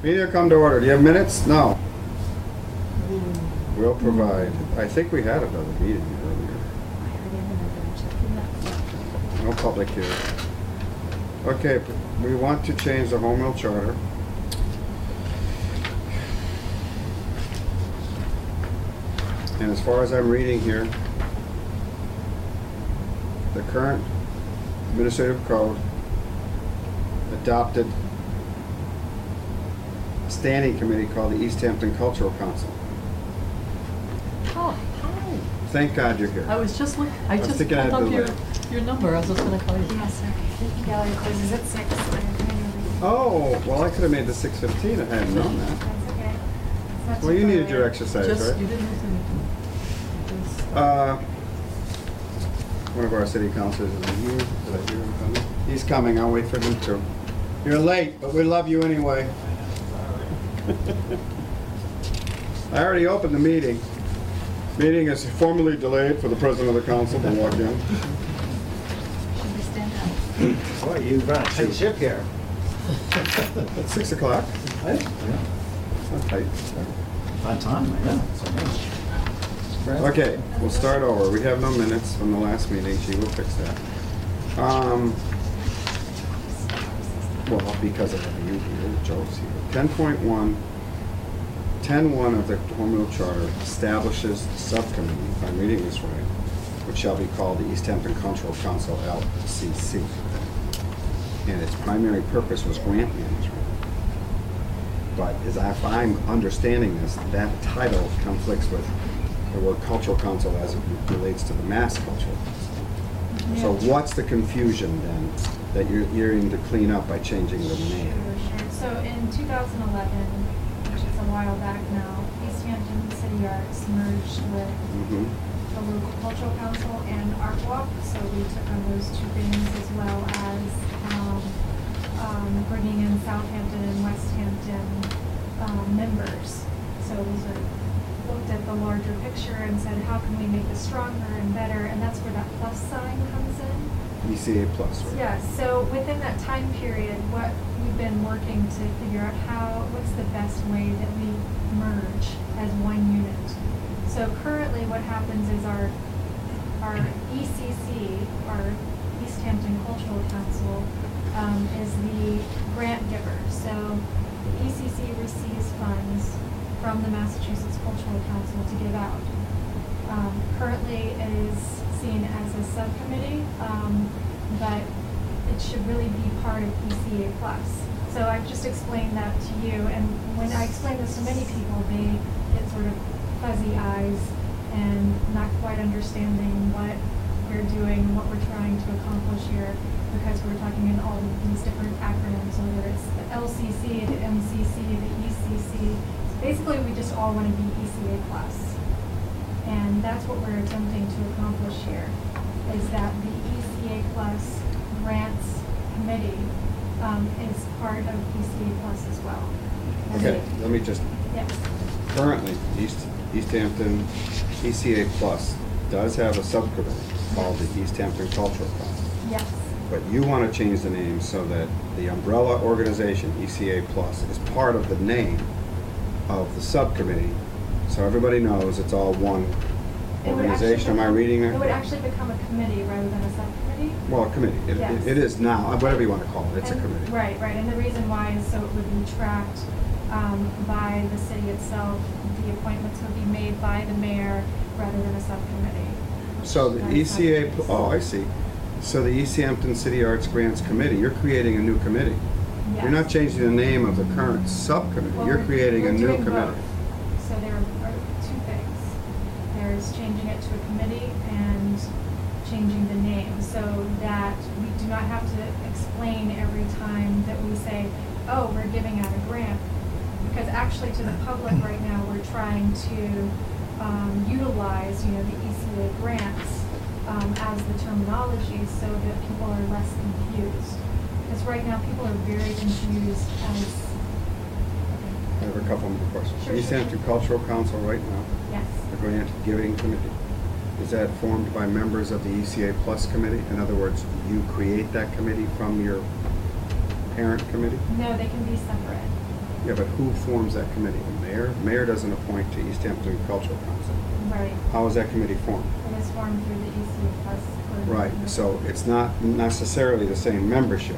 Meeting will come to order. Do you have minutes? No. We'll provide. I think we had another meeting earlier. No public here. Okay, we want to change the home rule charter. And as far as I'm reading here, the current administrative code adopted a standing committee called the East Hampton Cultural Council. Oh, hi. Thank God you're here. I was just looking, I just thinking pulled I'd up do your number. I was just gonna call you. Yes, sir. The gallery closes at 6. Oh, well, I could have made the 6:15. I hadn't known that. That's okay. It's not Well, too you far needed away. your exercise, Just, right? you didn't miss anything. One of our city councilors is here. Did I hear him coming? He's coming. I'll wait for him too. You're late, but we love you anyway. I already opened the meeting. Meeting is formally delayed for the president of the council to walk in. Should we stand up? Boy, you run a tight ship here. It's 6 o'clock. Right? It's not tight. On time, I know. It's amazing. Okay, we'll start over. We have no minutes from the last meeting. She will fix that. Well, because I have you here, Joe's here. 10.1, 10.1 of the Home Rule Charter establishes the subcommittee, if I'm reading this right, which shall be called the East Hampton Cultural Council, LCC. And its primary purpose was grant management. But as if I'm understanding this, that title conflicts with the word cultural council as it relates to the Mass Cultural Council. So what's the confusion then that you're aiming to clean up by changing the name? Sure. So in 2011, which is a while back now, East Hampton City Arts merged with Mm-hmm. the local cultural council and Art Walk. So we took on those two things as well as bringing in Southampton and West Hampton members. So we sort of looked at the larger picture and said, how can we make this stronger and better? And that's where that plus sign comes in. ECA plus, right? Yes, so within that time period, what we've been working to figure out what's the best way that we merge as one unit. So currently what happens is our ECC, our East Hampton Cultural Council, is the grant giver. So the ECC receives funds from the Massachusetts Cultural Council to give out. Currently it is seen as a subcommittee, but it should really be part of ECA Plus. So I've just explained that to you, and when I explain this to many people, they get sort of fuzzy eyes and not quite understanding what we're doing and what we're trying to accomplish here, because we're talking in all of these different acronyms, whether it's the LCC, the MCC, the ECC. Basically, we just all want to be ECA Plus. And that's what we're attempting to accomplish here, is that the ECA Plus Grants Committee is part of ECA Plus as well. Okay, let me just, Yes. currently, East Hampton ECA plus does have a subcommittee called the East Hampton Cultural Council. Yes. But you want to change the name so that the umbrella organization, ECA plus, is part of the name of the subcommittee, so everybody knows it's all one organization. Am I reading that? It would actually become a committee rather than a subcommittee. Well, a committee. Yes. It is now, whatever you want to call it, it's a And- committee. Right, right, and the reason why is so it would be tracked by the city itself. The appointments would be made by the mayor rather than a subcommittee. So the ECA, oh, I see. So the East Hampton City Arts Grants Committee, you're creating a new committee. You're not Yes. changing the name of the current subcommittee, Well, you're we're- creating a we're new doing committee. both. So there are two things. There's changing it to a committee and changing the name so that we do not have to explain every time that we say, oh, we're giving out a grant. Because actually to the public right now, we're trying to utilize, the ECA grants as the terminology so that people are less confused. Because right now, people are very confused as, I have a couple more questions. Sure, East sure, Hampton sure. Cultural Council right now, yes. the grant giving committee, is that formed by members of the ECA Plus committee? In other words, you create that committee from your parent committee? No, they can be separate. Yeah, but who forms that committee? The mayor? Mayor doesn't appoint to East Hampton Cultural Council. Right. How is that committee formed? It is formed through the ECA Plus. Right, so it's not necessarily the same membership.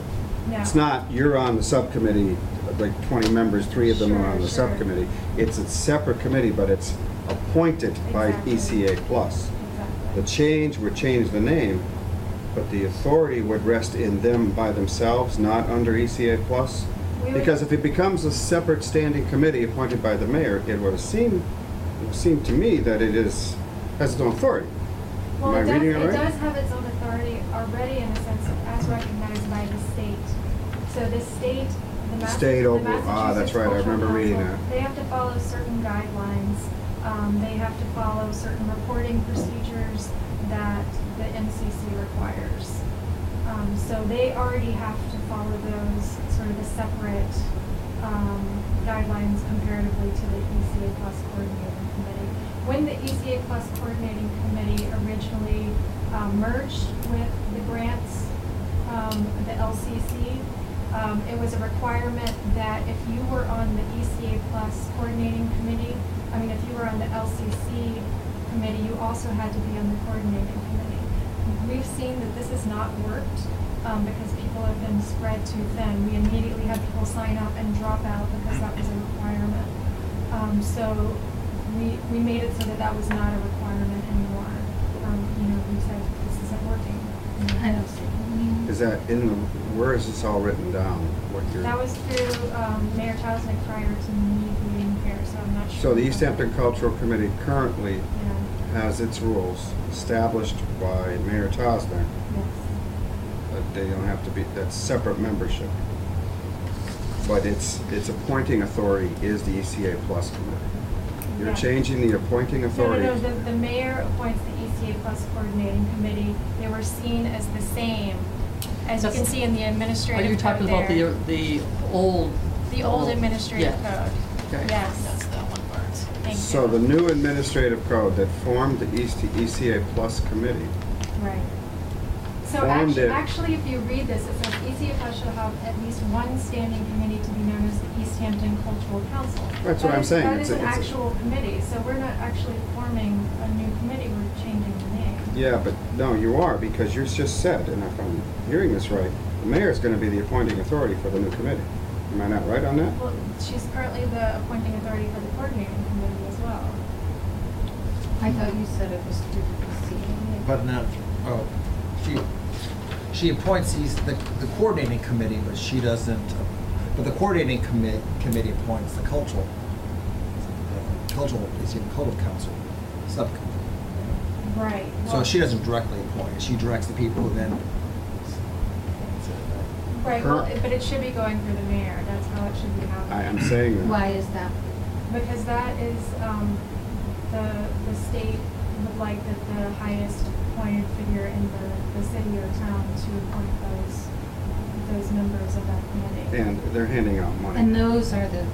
No. It's not, you're on the subcommittee, like 20 members, 3 of them are on the Sure. subcommittee. It's a separate committee, but it's appointed by Exactly. ECA Plus. Exactly. The change would change the name, but the authority would rest in them by themselves, not under ECA Plus. We would- Because if it becomes a separate standing committee appointed by the mayor, it would seem to me that it has its own authority. Well, Am I reading it right? It does have its own authority already in the sense of as recognized by the state. So the state, the State the over- Massachusetts that's right, I Cultural remember reading Council, that. They have to follow certain guidelines. They have to follow certain reporting procedures that the MCC requires. So they already have to follow those sort of a separate guidelines comparatively to the ECA Plus Coordinating Committee. When the ECA Plus Coordinating Committee originally merged with the grants, the LCC, it was a requirement that if you were on the ECA Plus Coordinating Committee, if you were on the LCC committee, you also had to be on the coordinating committee. We've seen that this has not worked because people have been spread too thin. We immediately had people sign up and drop out because that was a requirement. So we made it so that that was not a requirement anymore. We said this isn't working. I don't see. Is that where is this all written down? What you're? That was through Mayor Tausnig prior to me being here, so I'm not sure. So the East Hampton Cultural Committee currently Yeah, has its rules established by Mayor Tosner. yes. That they don't have to be, that's separate membership. But its appointing authority is the ECA Plus Committee. You're Yeah. changing the appointing authority. No, the mayor appoints the ECA Plus Coordinating Committee. They were seen as the same, as you can That's- see in the administrative Are you code talking about there. the old? The old administrative yeah. code. Okay. Yes. That's that one part. Thank So you. the new administrative code that formed the ECA Plus Committee, Right. So Formed it. actually, if you read this, it says ECA Plus shall have at least one standing committee to be known as the East Hampton Cultural Council. That's what I'm saying. That It's is a- an it's a- actual committee, so we're not actually forming a new committee, we're changing the name. yeah, but no, you are, because you just said, and if I'm hearing this right, the mayor is going to be the appointing authority for the new committee. Am I not right on that? Well, she's currently the appointing authority for the coordinating committee as well. I thought you said it was through the ECA. But no, she appoints the coordinating committee, but she doesn't, but the coordinating committee appoints the cultural council subcommittee. Right. So well- she doesn't directly appoint, she directs the people who then. Right, well, but it should be going through the mayor, that's how it should be I happening. am saying that. Why is that? Because that is, the state would like the highest appointed figure in the city or town to appoint those members of that committee. And they're handing out money. And those are the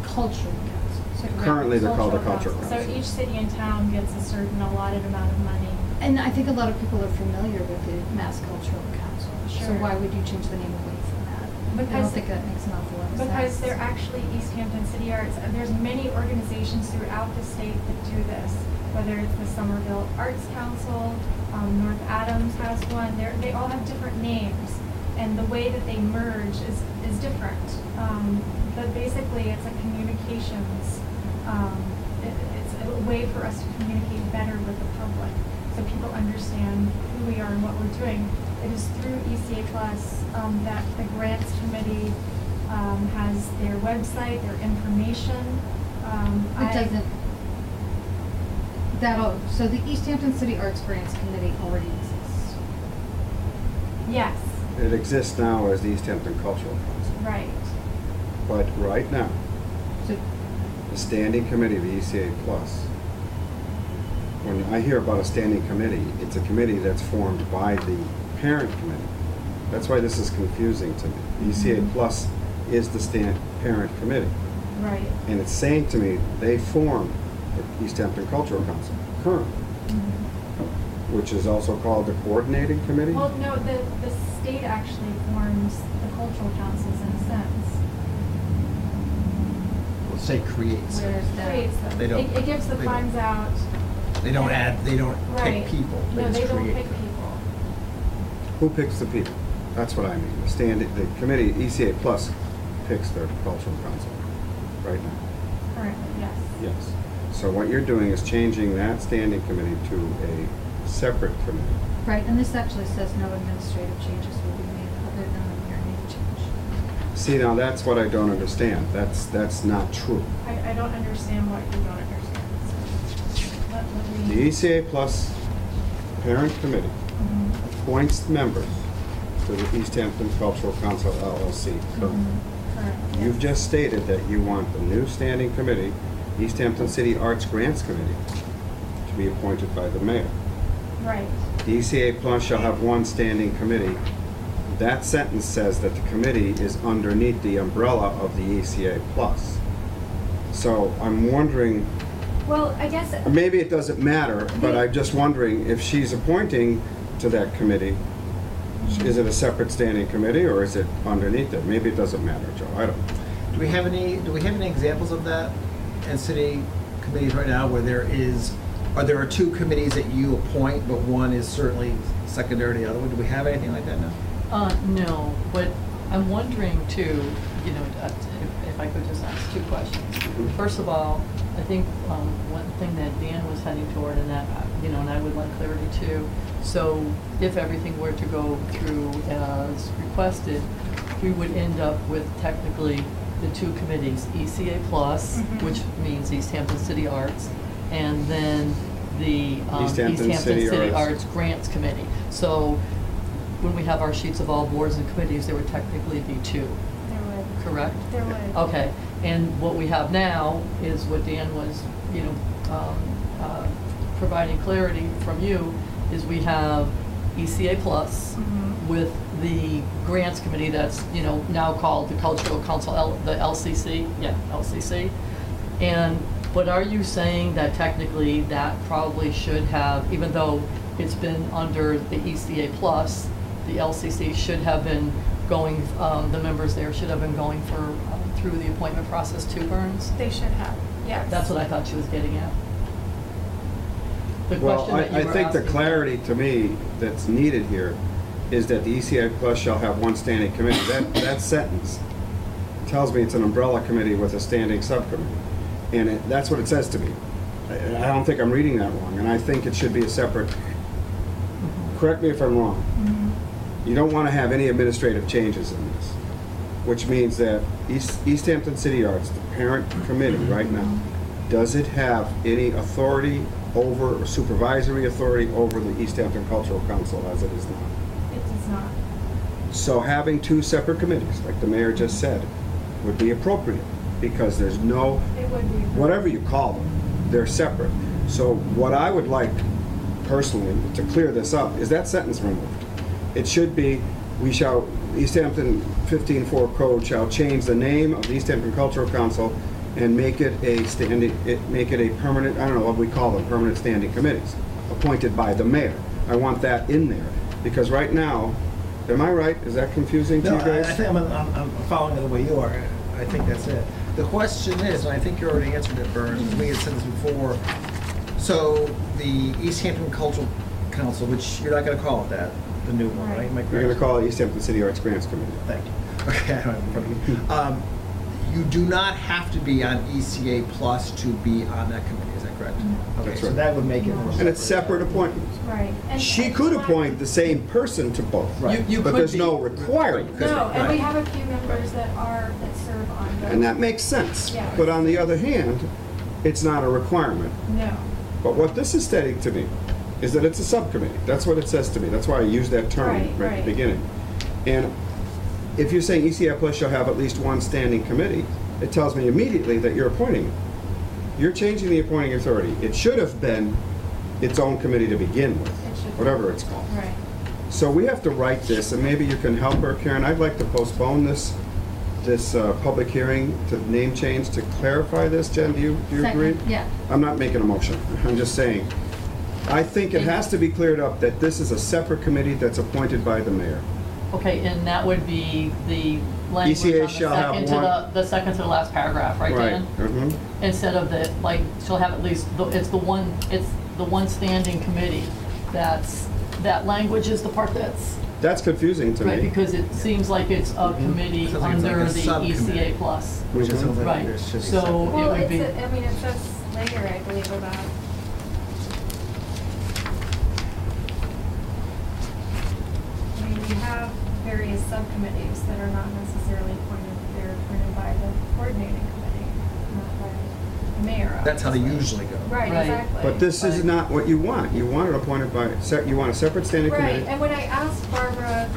cultural councils. Right, Currently, they're called the Cultural So Council. each city and town gets a certain allotted amount of money. And I think a lot of people are familiar with the Mass Cultural Council. So Sure. why would you change the name away from that? I Because- don't think that makes an awful lot of sense. Because they're actually East Hampton City Arts. There's many organizations throughout the state that do this, whether it's the Somerville Arts Council, North Adams has one. They all have different names, and the way that they merge is different. But basically, it's a communications. It's a way for us to communicate better with the public, so people understand who we are and what we're doing. It is through ECA Plus that the grants committee has their website, their information. It doesn't. So the East Hampton City Arts Grants Committee already exists. Yes, It exists now as the East Hampton Cultural Council. right. But right now, So the standing committee of the ECA Plus, when I hear about a standing committee, it's a committee that's formed by the parent committee. That's why this is confusing to me. The ECA Plus is the parent committee. Right. And it's saying to me, they form the East Hampton Cultural Council currently, which is also called the coordinating committee? Well, no, the state actually forms the cultural councils in a sense. say creates. Where's that? Creates them. They don't- It gives the they don't. funds out. They don't add, they don't Right. pick people, they No, just they don't create pick them. people. Who picks the people? That's what I mean. The committee, ECA Plus, picks their cultural council right now. Currently, yes. Yes. So what you're doing is changing that standing committee to a separate committee. Right, and this actually says no administrative changes will be made other than the mere name change. See, now that's what I don't understand. That's not true. I don't understand what you don't understand. So, let The me. ECA Plus parent committee Mhm. appoints members to the East Hampton Cultural Council LLC. Currently, You've yes. just stated that you want the new standing committee, East Hampton City Arts Grants Committee, to be appointed by the mayor. Right. The ECA Plus shall have one standing committee. That sentence says that the committee is underneath the umbrella of the ECA Plus. So I'm wondering, Well, I guess. or maybe it doesn't matter, but I'm just wondering if she's appointing to that committee, is it a separate standing committee or is it underneath it? Maybe it doesn't matter, Joe, I don't know. Do we have any examples of that in city committees right now where there are two committees that you appoint, but one is certainly secondary to the other one? Do we have anything like that now? No, but I'm wondering too, you know, if I could just ask two questions. First of all, I think one thing that Dan was heading toward, and that, you know, and I would like clarity too. So if everything were to go through as requested, we would end up with technically the two committees, ECA Plus, Mhm. which means East Hampton City Arts, and then the East Hampton City Arts. Arts Grants Committee. So when we have our sheets of all boards and committees, there would technically be two, There would. correct? There would. Okay, and what we have now is what Dan was, you know, providing clarity from you, is we have ECA Plus Mhm. with the Grants Committee that's, you know, now called the Cultural Council, the LCC, LCC. But are you saying that technically that probably should have, even though it's been under the ECA Plus, the LCC should have been going, the members there should have been going through the appointment process too, Burns? They should have, yes. That's what I thought she was getting at. The Well, question that you I were think the asking. clarity to me that's needed here is that the ECA Plus shall have one standing committee. That sentence tells me it's an umbrella committee with a standing subcommittee. And that's what it says to me. I don't think I'm reading that wrong, and I think it should be a separate, correct me if I'm wrong. Mhm. You don't want to have any administrative changes in this, which means that East Hampton City Arts, the parent committee right now, does it have any authority over, or supervisory authority over the East Hampton Cultural Council as it is now? It does not. So having two separate committees, like the mayor just said, would be appropriate, because there's no, It would be. whatever you call them, they're separate. So what I would like personally to clear this up is that sentence removed. It should be, East Hampton 15-4 code shall change the name of the East Hampton Cultural Council and make it a permanent, I don't know what we call them, permanent standing committees, appointed by the mayor. I want that in there, because right now, am I right? Is that confusing to No, you guys? I think I'm following it the way you are. I think that's it. The question is, and I think you already answered it, Burns, as we had said this before, so the East Hampton Cultural Council, which you're not going to call it that, the new one, right? Am I You're correct? going to call it East Hampton City Arts Grants Committee. Thank you. Okay, I don't have it in front of me. You do not have to be on ECA Plus to be on that committee, is that correct? No. Okay, That's so right. that would make it more And it's separate appointments. Right. And She and could why- appoint the same person to both. Right. You But could there's be. no requirement. No, and we Right. have a few members that serve on those. And that makes sense. Yeah. But on the other hand, it's not a requirement. No. But what this is stating to me is that it's a subcommittee. That's what it says to me. That's why I used that term Right, right at right. the beginning. And if you're saying ECI Plus shall have at least one standing committee, it tells me immediately that you're appointing it. You're changing the appointing authority. It should have been its own committee to begin with, It should be. whatever it's called. Right. So we have to write this, and maybe you can help her, Karen. I'd like to postpone this public hearing to name change to clarify this. Jen, do you agree? Second, yeah. I'm not making a motion. I'm just saying, I think it has to be cleared up that this is a separate committee that's appointed by the mayor. Okay, and that would be the language ECA on shall have the second to the last paragraph, right, Right. Dan? Mhm. Instead of the, like, she'll have at least, it's the one standing committee. That language is the part that's, That's confusing to right, me. because it seems like it's a committee Sounds like it's like under a the subcommittee. ECA plus. Which is something Right. that should be So- separate. Well, would it's, be- I mean, it says later, I believe, about. I mean, we have various subcommittees that are not necessarily appointed, they're appointed by the coordinating committee, not by the mayor. That's how they obviously. usually go. Right, Right. exactly. But this is But- not what you want. You want it appointed by, you want a separate standing committee? Right, and when I asked Barbara,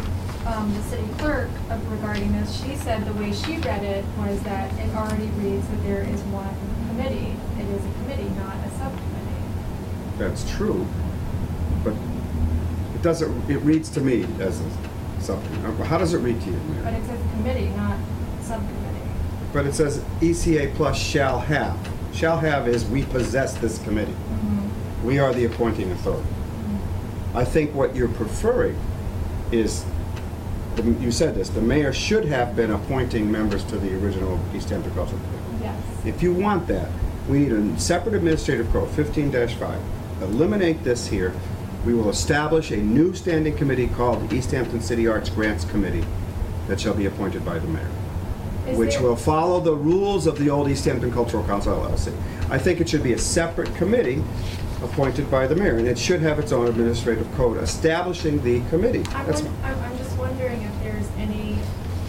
the city clerk, regarding this, she said the way she read it was that it already reads that there is one committee. It is a committee, not a subcommittee. That's true, but it doesn't, it reads to me as a subcommittee. How does it read to you, But Mary? it says committee, not subcommittee. But it says ECA plus shall have. Shall have is we possess this committee. We are the appointing authority. I think what you're preferring is, you said this, the mayor should have been appointing members to the original East Hampton Cultural Committee. Yes. If you want that, we need a separate administrative code, 15-5. Eliminate this here. We will establish a new standing committee called the East Hampton City Arts Grants Committee that shall be appointed by the mayor, Is which there- will follow the rules of the old East Hampton Cultural Council LLC. I think it should be a separate committee appointed by the mayor, and it should have its own administrative code establishing the committee. I'm That's- just wondering if there's any.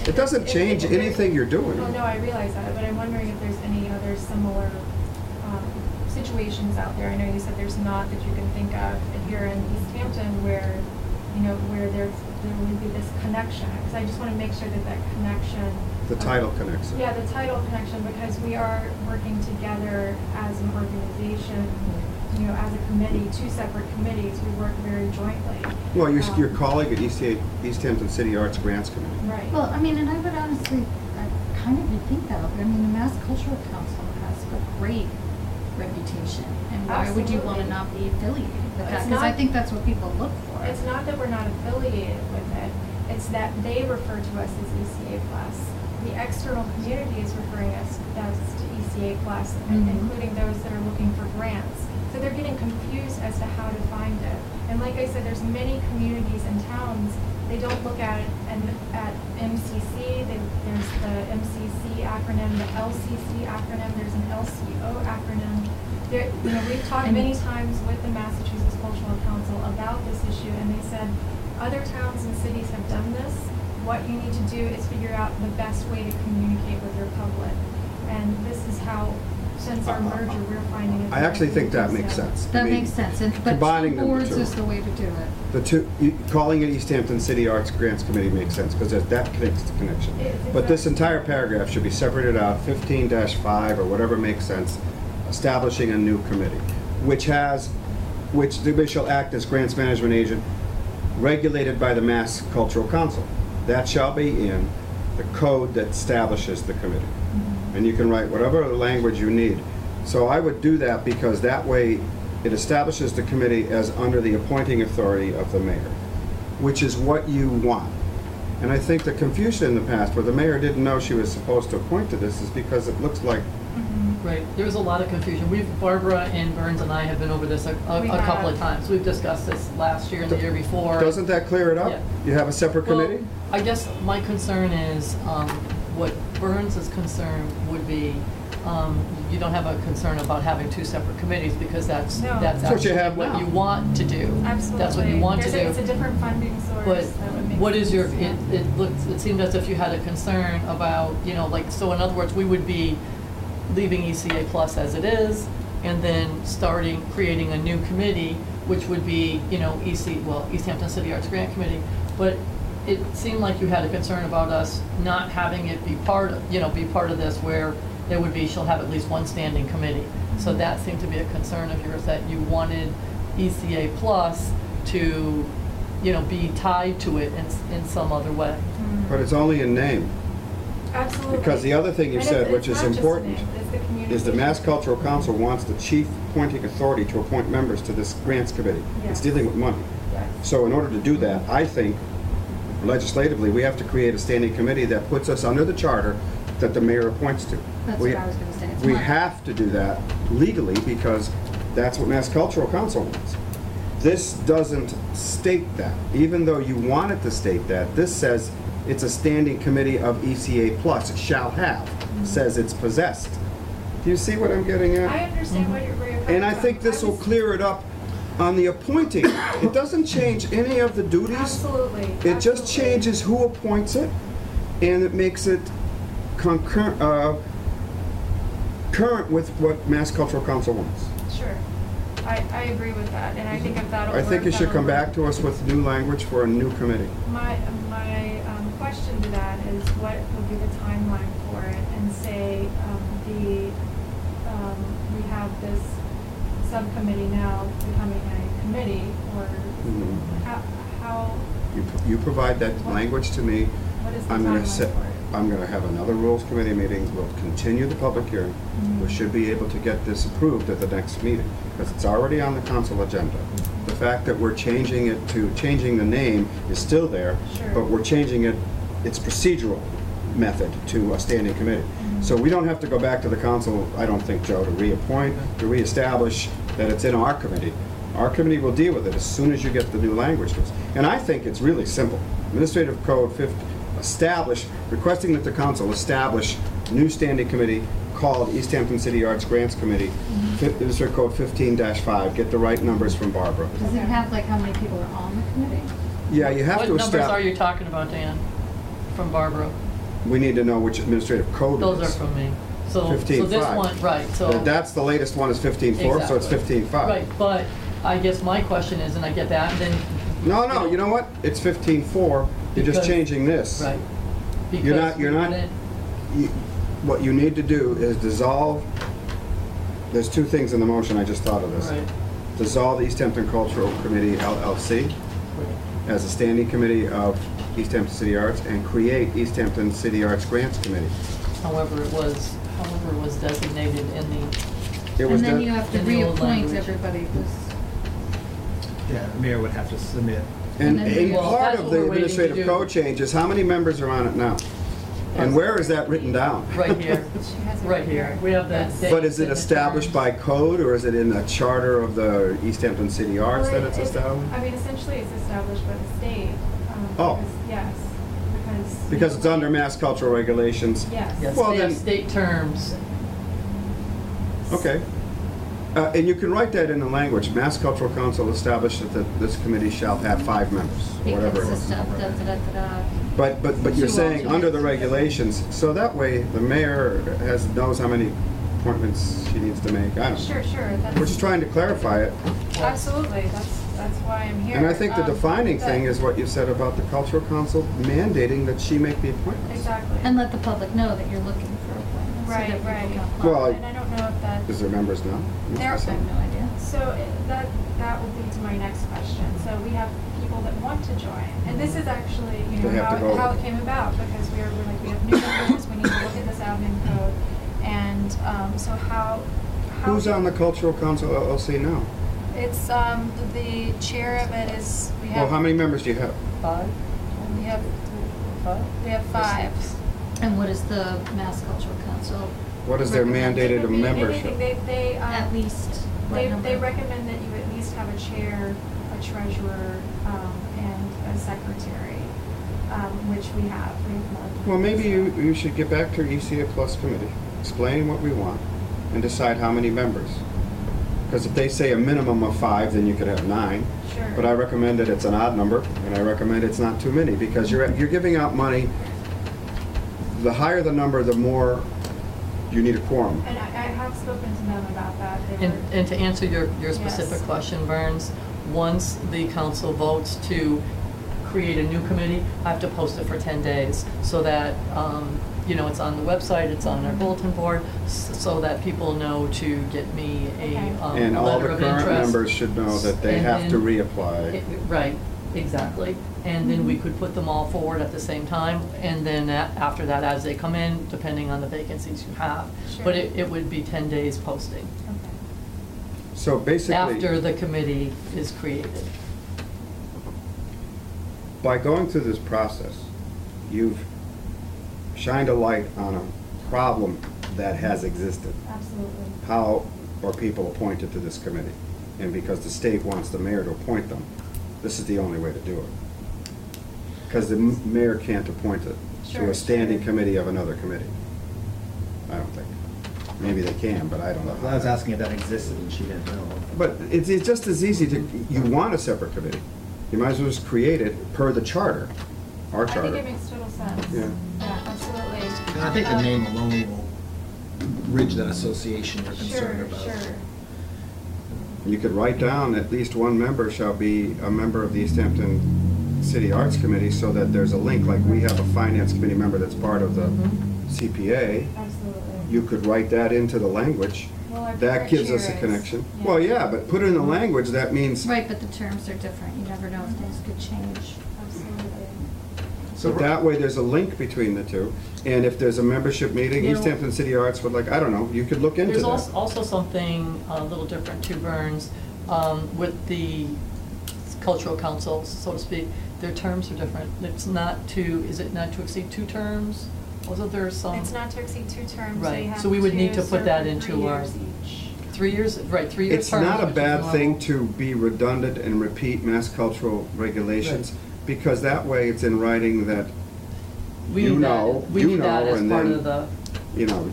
It doesn't change if there- anything you're doing. Oh, no, I realize that, but I'm wondering if there's any other similar situations out there. I know you said there's not that you can think of here in East Hampton where, you know, where there would be this connection. Because I just want to make sure that that connection. The title connects it. Yeah, the title connection, because we are working together as an organization, you know, as a committee, two separate committees. We work very jointly. Well, your colleague at East Hampton City Arts Grants Committee. Right. Well, I mean, and I would honestly, kind of rethink that. I mean, the Mass Cultural Council has a great reputation, and why would you want to Absolutely. not be affiliated with that? It's Because I not- think that's what people look for. It's not that we're not affiliated with it, it's that they refer to us as ECA plus. The external community is referring us to ECA plus, Mhm. including those that are looking for grants. So they're getting confused as to how to find it. And like I said, there's many communities and towns, they don't look at it at MCC, there's the MCC acronym, the LCC acronym, there's an LCO acronym. There, you know, we've talked And- many times with the Massachusetts Cultural Council about this issue, and they said, other towns and cities have done this. What you need to do is figure out the best way to communicate with your public. And this is how, since our merger, we're finding it. I actually think that so. makes sense. I That mean, makes sense, but combining two them boards two. is the way to do it. The two, calling it East Hampton City Arts Grants Committee makes sense, because that connects the connection. But this entire paragraph should be separated out, 15-5 or whatever makes sense, establishing a new committee, which shall act as grants management agent, regulated by the Mass Cultural Council. That shall be in the code that establishes the committee. And you can write whatever language you need. So I would do that, because that way it establishes the committee as under the appointing authority of the mayor, which is what you want. And I think the confusion in the past where the mayor didn't know she was supposed to appoint to this is because it looks like, Right, there was a lot of confusion. Barbara and Burns and I have been over this a We couple have. of times. We've discussed this last year and the year before. doesn't that clear it up? Yeah. You have a separate Well, committee? I guess my concern is, what Burns' concern would be, you don't have a concern about having two separate committees, because that's No. That's what you actually have what now. you want to do. Absolutely. That's what you want to do. It's a different funding source. But that would make what is your, sense. it seemed as if you had a concern about, you know, like, so in other words, we would be leaving ECA plus as it is, and then creating a new committee, which would be, you know, East Hampton City Arts Grant Committee. But it seemed like you had a concern about us not having it be part of this, where there would be, she'll have at least one standing committee. So that seemed to be a concern of yours, that you wanted ECA plus to, you know, be tied to it in some other way. But it's only in name. Absolutely. Because the other thing you And said, it's which is not just important, name, it's the is the communication. Mass Cultural Council wants the chief appointing authority to appoint members to this grants committee. It's Yes. dealing with money. Yes. So in order to do that, I think legislatively, we have to create a standing committee that puts us under the charter that the mayor appoints to. That's We- what I was gonna say. It's We not- have to do that legally because that's what Mass Cultural Council wants. This doesn't state that. Even though you want it to state that, this says it's a standing committee of ECA plus, shall have, says it's possessed. Do you see what I'm getting at? I understand where you're coming And I from. think this will was- clear it up on the appointing. It doesn't change any of the duties. Absolutely. It just absolutely. changes who appoints it, and it makes it current with what Mass Cultural Council wants. Sure. I agree with that, and I think if that'll I work. think you should that'll come work. back to us with new language for a new committee. My question to that is what would be the timeline for it, and say, we have this subcommittee now becoming a committee, or Mhm. how, You provide that language to me. what is the I'm gonna timeline set, for it? I'm gonna have another rules committee meeting. We'll continue the public hearing. Mhm. We should be able to get this approved at the next meeting, because it's already on the council agenda. The fact that we're changing the name is still there, Sure. but we're changing its procedural method to a standing committee. Mhm. So we don't have to go back to the council, I don't think, Joe, to reappoint, to reestablish that it's in our committee. Our committee will deal with it as soon as you get the new language to us. And I think it's really simple. Administrative Code requesting that the council establish a new standing committee called East Hampton City Arts Grants Committee, Administrative Code 15-5. Get the right numbers from Barbara. Does it have like how many people are on the committee? Yeah, you have What to numbers are establish. you talking about, Dan? From Barbara? We need to know which administrative code it is. Those are from me. So this 15.5. one, right, so. That's the latest one is 15.4, so it's Exactly. 15.5. Right, but I guess my question is, and I get that, and then. No, you know what? It's 15.4. You're just Because- changing this. Right. You're not, Because what you need to do is dissolve, there's two things in the motion, I just thought of this. Right. Dissolve the East Hampton Cultural Committee LLC as a standing committee of East Hampton City Arts and create East Hampton City Arts Grants Committee. However it was designated in the, It was And then done- you have to in the old reappoint language. everybody who's, Yeah, the mayor would have to submit. And and then- Well, part that's of what the we're waiting to administrative do. code changes, how many members are on it now? And where is that written down? right here, She has it right here. We have that Yes. date. But is it established by code, or is it in the charter of the East Hampton City Arts Well, that it's established? I mean, essentially, it's established by the state. Oh. Because- yes, because. Because it's under mass cultural regulations? Yes. Yes, Well, they have then- state terms. Okay. And you can write that in the language. Mass Cultural Council established that this committee shall have 5 members, be whatever it is. consistent, da-da-da-da-da. But you're Two saying under the alternates. regulations, so that way the mayor knows how many appointments she needs to make. I don't know. Sure, that's. We're just trying to clarify it. Absolutely, that's why I'm here. And I think the defining but- thing is what you said about the Cultural Council mandating that she make the appointments. Exactly. And let the public know that you're looking for appointments, so that Right, people right. can apply. Well, And I don't know if that. Is there members now? There- I have no idea. So that will lead to my next question. So we have people that want to join, and this is actually, They have to go. how it came about, because we're like, we have new members, we need to look at this admin code, and, so how. Who's on the Cultural Council LLC now? It's, the chair of it is, we Well, have. how many members do you have? 5? We have, 5? we have 5. And what is the Mass Cultural Council? What is their recommend? mandated Anything, membership? They, At least what They number? recommend that you at least have a chair, a treasurer, and a secretary, which we have. We have more than Well, maybe that. you should get back to your ECA Plus committee, explain what we want, and decide how many members. Because if they say a minimum of 5, then you could have 9. Sure. But I recommend that it's an odd number, and I recommend it's not too many, because you're giving out money. The higher the number, the more you need a quorum. And I have spoken to them about that. They were, And to answer your specific Yes. question, Burns, once the council votes to create a new committee, I have to post it for 10 days so that, it's on the website, it's on our bulletin board, so that people know to get me Okay. And all letter the of current interest. members should know that they And have to then- reapply. Right, exactly. And then we could put them all forward at the same time, and then after that, as they come in, depending on the vacancies you have. Sure. But it would be 10 days posting okay. So basically. after the committee is created. by going through this process, you've shined a light on a problem that has existed. Absolutely. How are people appointed to this committee? And because the state wants the mayor to appoint them, this is the only way to do it. Because the mayor can't appoint it to Sure, a standing sure. committee of another committee. I don't think. Maybe they can, but I don't know. I was asking if that existed and she didn't know. But it's just as easy to, you want a separate committee. You might as well just create it per the charter, our I think charter. it makes total sense. Yeah. Yeah, absolutely. And I think the name alone will bridge that association you're concerned about. Sure, sure. You could write down at least one member shall be a member of the East Hampton City Arts Committee, so that there's a link, like we have a finance committee member that's part of the CPA. Absolutely. You could write that into the language. Well, our That current gives us a chair is- connection. yeah. Well, yeah, but put it in the language, that means, Right, but the terms are different. You never know if things could change. Absolutely. so that way there's a link between the two. And if there's a membership meeting, You East know- Hampton City Arts would, like, I don't know, you could look into There's that. also something a little different too, Burns, with the cultural councils, so to speak. Their terms are different. It's not to, is it not to exceed 2 terms? Wasn't there some? It's not to exceed 2 terms. Right, They have so we would need to put serve that for into 3 our- years each. 3 years, right, 3 years It's terms. not a which is bad thing normal. to be redundant and repeat mass cultural regulations, because that way it's in writing that, We you need that- know, we you need that know, as and part then- of the, you know,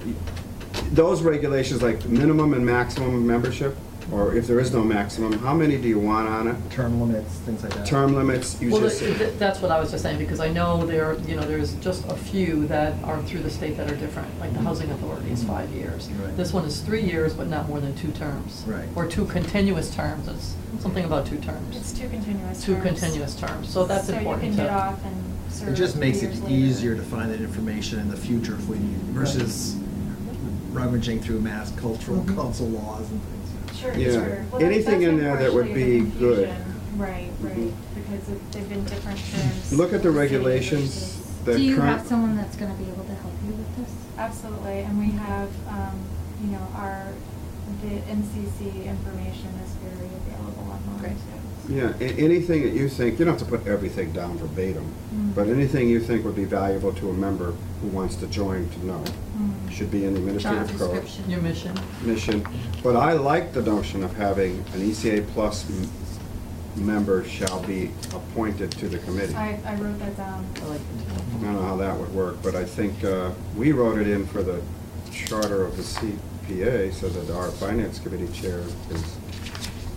those regulations like minimum and maximum membership, or if there is no maximum, how many do you want on it? Term limits, things like that. Term limits, you well, just, that's what I was just saying, because I know there's just a few that are through the state that are different, like the housing authority is 5 years. Right. This one is 3 years, but not more than 2 terms. Right. Or 2 continuous terms, it's something about 2 terms. It's 2 continuous 2 terms. continuous terms, so that's important So you to. can get off and serve It just 3 makes it years later. easier to find that information in the future if we need, versus rummaging through mass cultural Mhm. council laws and things. Sure, Yeah. sure. Well, Anything that's in there that would partially be the good. confusion. Right, right, Mhm. because they've been different terms. look at the city regulations, versus- the Do you current. have someone that's gonna be able to help you with this? Absolutely, and we have, the NCC information is very available online Great. too. Yeah, anything that you think, you don't have to put everything down verbatim, Mm. but anything you think would be valuable to a member who wants to join to know, Mm. should be in the Job administrative code. description. Your mission. Mission, but I like the notion of having an ECA plus member shall be appointed to the committee. I I wrote that down. I like it. don't know how that would work, but I think we wrote it in for the charter of the CPA, so that our finance committee chair is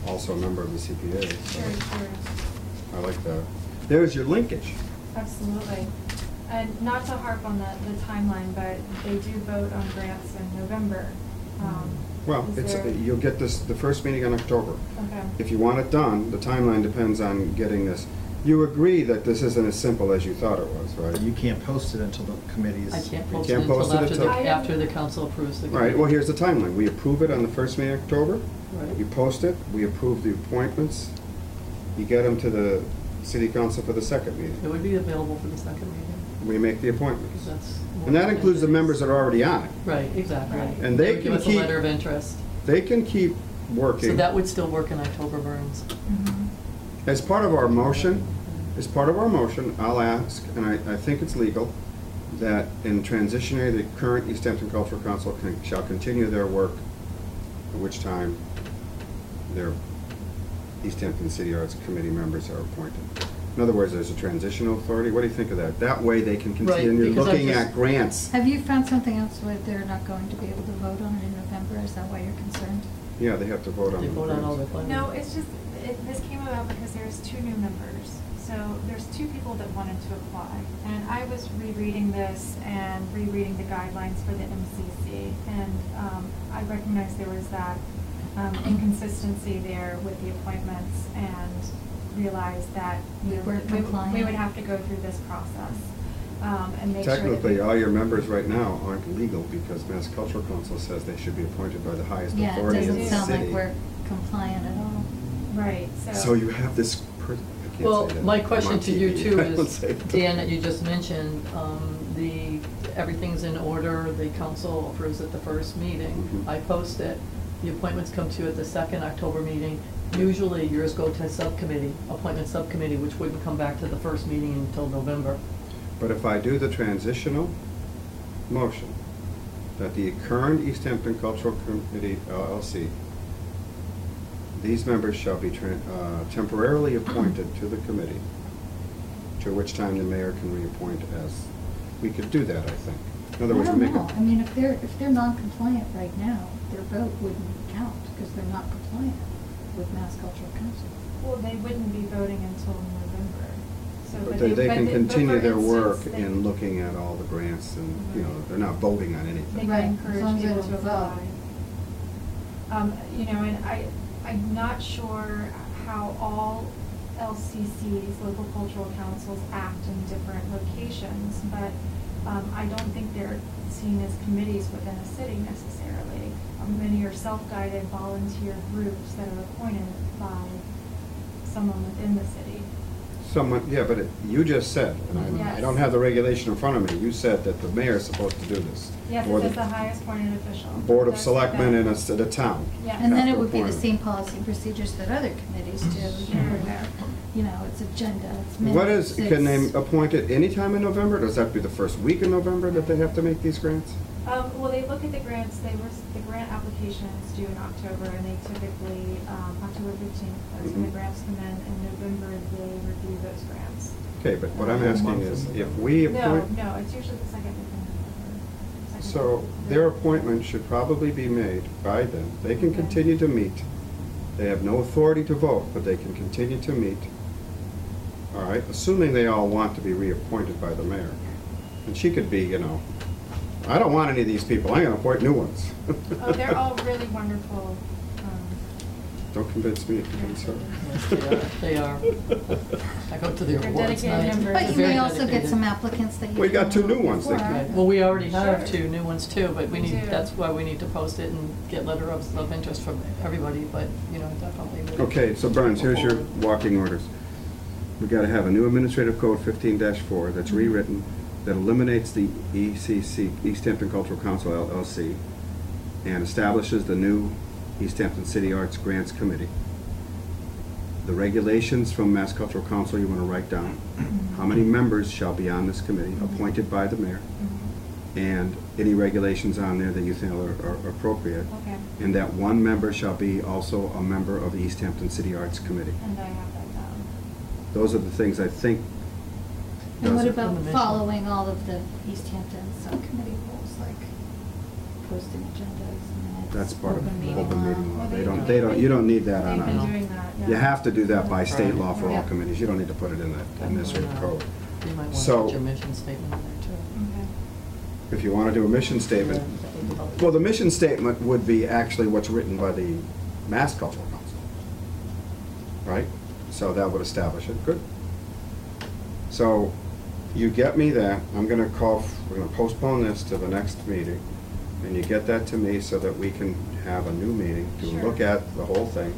also a member of the CPA. So Sure, sure. I like that. There's your linkage. Absolutely. And not to harp on the timeline, but they do vote on grants in November. Well, Is it's, there- you'll get this, the first meeting in October. Okay. If you want it done, the timeline depends on getting this. You agree that this isn't as simple as you thought it was, But right? you can't post it until the committee's. I can't You post it can't until post it after until- after the council approves the. All right, well, here's the timeline. We approve it on the first meeting in October. Right. You post it, we approve the appointments. You get them to the city council for the second It meeting. would be available for the second meeting, We make the because appointments. that's. And that includes the members that are already on it. Right, exactly. Right. And they would can give us a keep- letter of interest. They can keep working. So that would still work in October, Burns. Mhm. As part of our motion, I'll ask, and I think it's legal, that in transitionary, the current East Hampton Cultural Council shall continue their work, at which time their East Hampton City Arts Committee members are appointed. In other words, there's a transitional authority. What do you think of that? That way they can Right, continue because I looking just- at grants. Have you found something else where they're not going to be able to vote on it in November? Is that why you're concerned? Yeah, they have to vote on They the vote on all the grants. plans. No, it's just, this came about because there's 2 new members. So there's 2 people that wanted to apply. And I was rereading this and rereading the guidelines for the MCC. And I recognized there was that inconsistency there with the appointments and realized that, We weren't compliant. we would have to go through this process and make sure that. Technically, we- all your members right now aren't legal because Mass Cultural Council says they should be appointed by the highest Yeah, it authority in the doesn't city. sound like we're compliant at all. Right, So you have this, I can't Well, say that. my I'm question on to you TV. too I don't is, say that. Dan, that you just mentioned, everything's in order, the council approves at the first meeting. Mhm. I post it. the appointments come to you at the second October meeting. Usually yours go to subcommittee, appointment subcommittee, which wouldn't come back to the first meeting until November. But if I do the transitional motion, that the current East Hampton Cultural Committee LLC, these members shall be temporarily appointed to the committee, to which time the mayor can reappoint as, we could do that, I think. In other words, I we don't make know. it. I mean, if they're non-compliant right now, their vote wouldn't count because they're not compliant with Mass Cultural Council. Well, they wouldn't be voting until November, so. But they can continue for their work instance, they- in looking at all the grants and, you know, they're not voting on They anything. Right, can as long encourage as they people don't to vote. apply. You know, and I'm not sure how all LCCs, local cultural councils, act in different locations, but I don't think they're seen as committees within a city necessarily. Many are self-guided volunteer groups that are appointed by someone within the city. Someone, yeah, but you just said, and I Yes. don't have the regulation in front of me, you said that the mayor is supposed to do this. Yes, Or it says the highest appointed official. Board of Does Selectmen in that. the town. Yes. And then After it would be the appointment. same policy and procedures that other committees do. where, you know, it's agenda, it's minutes. What is, can they it's- appoint it any time in November? Does that have to be the first week in November that they have to make these grants? Well, they look at the grants, the grant applications due in October, and they typically, October 15th, that's when the Mhm. grants come in November, they review those grants. Okay, but what I'm asking is, if we appoint. No, it's usually the second week in November. So their appointment should probably be made by them. They can Okay. continue to meet. They have no authority to vote, but they can continue to meet. All right, assuming they all want to be reappointed by the mayor. And she could be, you know, I don't want any of these people, I'm gonna appoint new ones. Oh, they're all really wonderful. Don't convince me, convince her. Yes, they are. I go to their They're awards dedicated night. members. But you Very may also get dedicated. some applicants that you. We got didn't two new know ones that before. Right. Well, we already have Sure. 2 new ones too, but we We need, do. that's why we need to post it and get letter of interest from everybody, but, you know, definitely. we- Okay, so Burns, here's your walking orders. We gotta have a new administrative code 15-4 that's rewritten, that eliminates the ECC, East Hampton Cultural Council LLC, and establishes the new East Hampton City Arts Grants Committee. The regulations from Mass Cultural Council you wanna write down. How many members shall be on this committee, appointed by the mayor, and any regulations on there that you think are appropriate. Okay, And that one member shall be also a member of the East Hampton City Arts Committee. and I have that down. Those are the things I think. And what does it. about On the mission. following all of the East Hampton subcommittee rules, like posting agendas and minutes? That's part of open meeting open law? meeting law. Well, They don't, you don't need that on They've been a, doing that, yeah. you have to do that by state law for all Yeah. committees. You don't need to put it in this Definitely not. code. You might want to So- put your mission statement in there too. Okay. If you want to do a mission statement, Yeah, that would be helpful. well, the mission statement would be actually what's written by the Mass Cultural Council. Right? So that would establish it. Good. So you get me that. I'm gonna we're gonna postpone this to the next meeting. And you get that to me so that we can have a new meeting to Sure. look at the whole thing.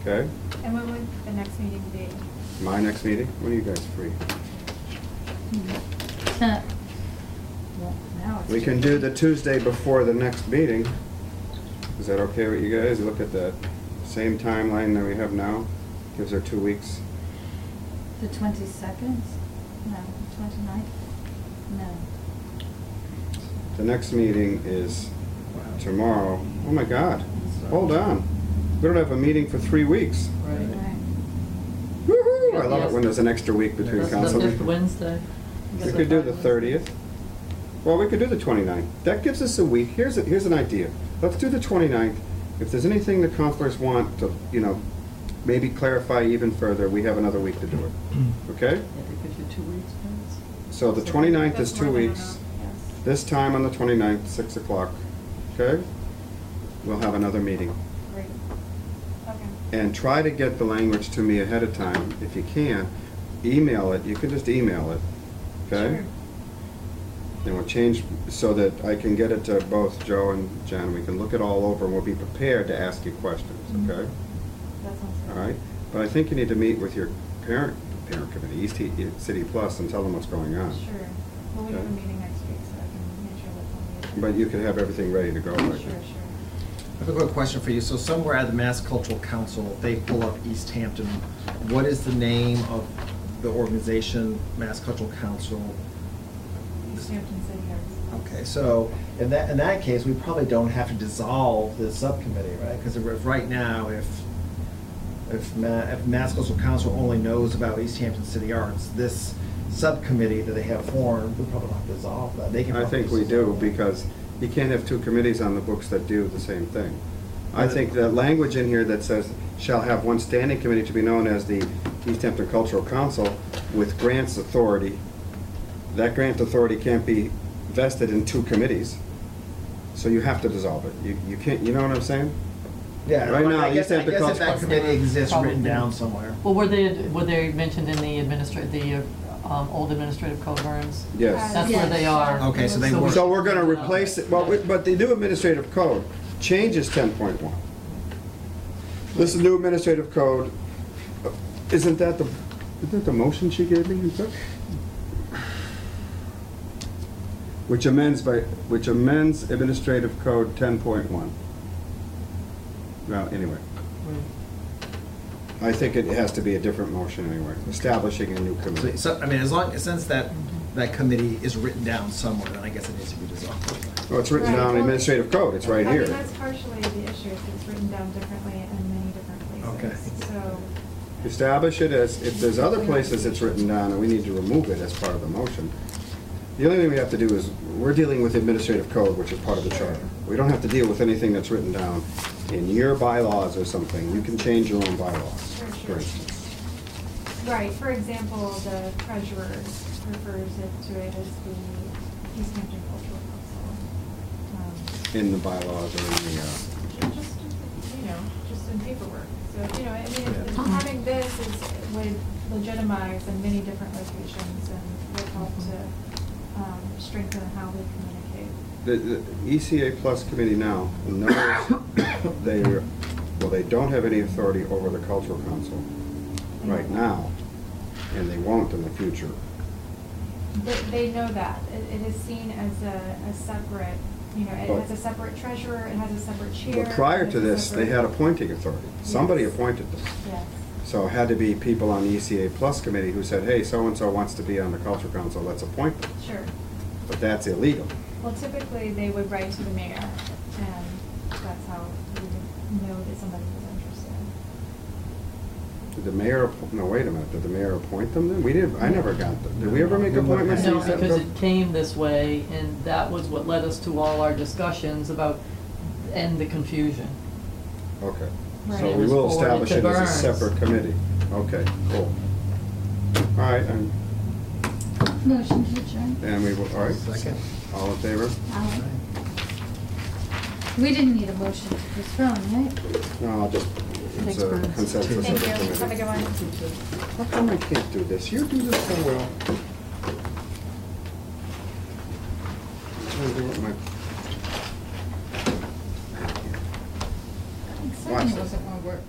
Okay? And when would the next meeting be? My next meeting? When are you guys free? Well, now it's. We can do the Tuesday before the next meeting. Is that okay with you guys? Look at the same timeline that we have now. Gives her 2 weeks. The 22nd? No, 29th? No. The next meeting is tomorrow. Oh my God, hold on. We don't have a meeting for 3 weeks. Right. Right. Woo-hoo! I love it Yes. when there's an extra week between That's council the fifth meetings. Wednesday. We could do the 30th. Well, we could do the 29th. That gives us a week. Here's an idea. Let's do the 29th. If there's anything the counselors want to, maybe clarify even further, we have another week to do it. Okay? Yeah, that gives you 2 weeks, guys. So the 29th is That's 2 more than weeks. enough, yes. This time on the 29th, 6 o'clock. Okay? We'll have another meeting. Great. Okay. And try to get the language to me ahead of time. If you can, email it. You can just email it. Okay? Sure. And we'll change so that I can get it to both Joe and Jen. We can look it all over and we'll be prepared to ask you questions, okay? That sounds good. All right? But I think you need to meet with your parent committee, East City Plus, and tell them what's going on. Sure. Well, we have a Okay. meeting next week, so I can make sure that's on the agenda. But you can have everything ready to go. Sure, right? sure. I have a quick question for you. So somewhere at the Mass Cultural Council, they pull up East Hampton. What is the name of the organization, Mass Cultural Council? East Hampton City Arts. Okay, so in that case, we probably don't have to dissolve the subcommittee, right? Because right now, if Mass Cultural Council only knows about East Hampton City Arts, this subcommittee that they have formed, we probably don't have to dissolve that. They can. I probably think we do, dissolve that. because you can't have two committees on the books that do the same thing. I think the language in here that says, shall have one standing committee to be known as the East Hampton Cultural Council with grants authority, that grant authority can't be vested in two committees, so you have to dissolve it. You can't, you know what I'm saying? Yeah, Right now, I East guess if Hampton that Cultural- committee exists written Probably. down somewhere. Well, were they mentioned in the old administrative code, Burns? Yes. That's where they are. Okay, so they we were- So should we're gonna take it out. replace it, well, but the new administrative code changes 10.1. This is new administrative code, isn't that the motion she gave me? You took? Which amends administrative code 10.1. Well, anyway, I think it has to be a different motion anyway, establishing a new committee. So, I mean, since that committee is written down somewhere, then I guess it needs to be dissolved. Well, it's written down in the administrative code, it's right I mean, here. that's partially the issue, is it's written down differently in many different places. Okay. So, Establish it as, if there's other places it's written down and we need to remove it as part of the motion. The only thing we have to do is, we're dealing with administrative code, which is part of the charter. We don't have to deal with anything that's written down in your bylaws or something. You can change your own bylaws, Sure, for sure. instance. right, for example, the treasurer refers to it as the East Hampton Cultural Council. In the bylaws or in the, Just, just in paperwork. So, I mean, Yeah. having this would legitimize in many different locations and would help to strengthen how we communicate. the ECA Plus committee now knows they don't have any authority over the cultural council right now, and they won't in the future. They know that. It is seen as a separate, it But- has a separate treasurer, it has a separate chair. But prior it to has a this, they separate- had appointing authority. Somebody Yes. appointed them. Yes. So it had to be people on the ECA Plus committee who said, hey, so-and-so wants to be on the cultural council, let's appoint them. Sure. But that's illegal. Well, typically, they would write to the mayor, and that's how we would know that somebody was interested. Did the mayor, no, wait a minute, did the mayor appoint them then? We didn't, I never got them. Did we ever make appointments? No, in East because Hampton? it came this way, and that was what led us to all our discussions about, and the confusion. Okay. Right. So It we was will forwarded establish to it as a Burns. separate committee. Okay, cool. All right, Motion to adjourn. and we will, all right. Second. All in favor? Aye. We didn't need a motion to postpone, right? No, just, it's Thanks, a Bruce. consensus of the Thank you. committee. Have a good one. How come I can't do this? You do this so well. I'm trying to do it my- It Watch certainly this. wasn't more work.